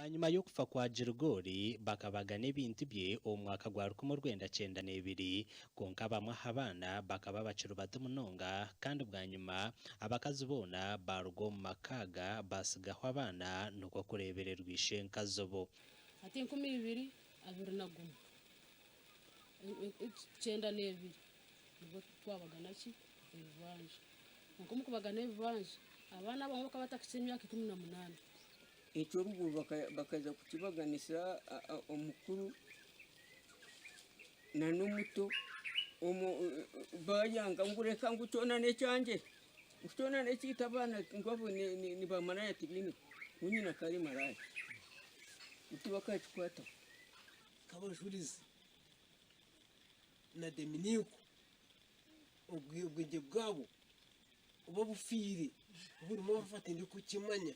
hanyuma yo kufa kwa Jirgori bakabaga n'ibintu bye umwaka gwa 1992 konka bamwe abana bakaba baciro batumunonga kandi bwa nyuma abakazi bona barugo makaga basigaho abana nuko kurebererwa ishenka zobo ati 2022 cyenda n'ebiri nubwo twabaga naki ibivanje nuko mukubaga n'ibivanje abana bamwe bakabatakise imyaka 18 icyo rugo bakaza kukibaganisa umukuru na n'umuto bayanga ngureka ngutonane cyanjye utonane kitabana ngwabo ni bamaraya tibini munyina kari maraya utubaka twata kabajurize na Dominique ubwenge bwabo uba bufire burimo bafata ndi kukimanya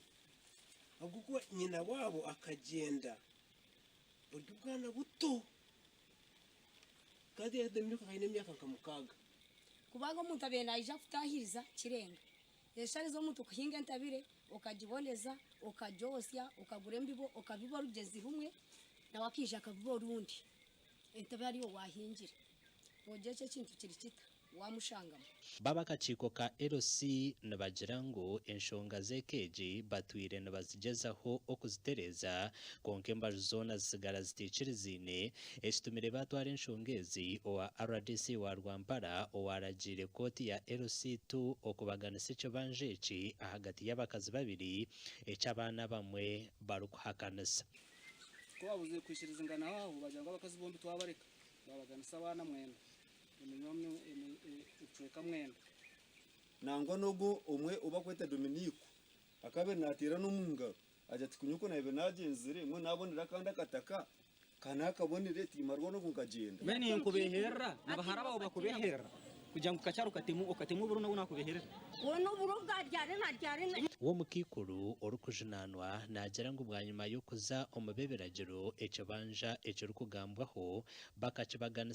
ahubwo nyina wabo akagenda buryo bwana buto kandi Dominique kayine myaka kamukaga kubaga umuntu abenda aje futahiriza kirenga yesharizo muntu kuhinga ntabire ukajiboneza ukajosya ukagura mbibo ukabiba rugezi humwe na wakije akabibo rundi entabe ariyo wahingira ojeje kintu kirikita wamushangamo baba kaciko ka LC nabagira ngo enshonga zekeji batwire nabazigezaho okuzitereza konke mbazona zisigara zitichirizine esitumire batware enshongezi owa RDC wa Rwampara owaragire koti ya LC2 okubagana sico banjechi ahagati y'abakazi babiri ecabana bamwe barukuhakanisa ko babuze kwishiriza ingana aho bajya ngo abakazi bombi twabareka babaganisa abana mwenda iminyomyo icweka mwenda nangwa nogo umwe uba kweta Dominique akabe natira n'umunga aja tikunyuko nabe nagenzere ngo nabonera kandi akataka kana akabonere timarwa no kugagenda bene nkubehera nabahara babo bakubehera kugira ngo kacyaro ukatemu buru nabona kubeherera wono buru bwaryare naryare uwo mukikuru orukujinanwa nagera ngo bwanyuma yo kuza umubeberagiro ecyo banja ecyo rukugambwaho bakacibagana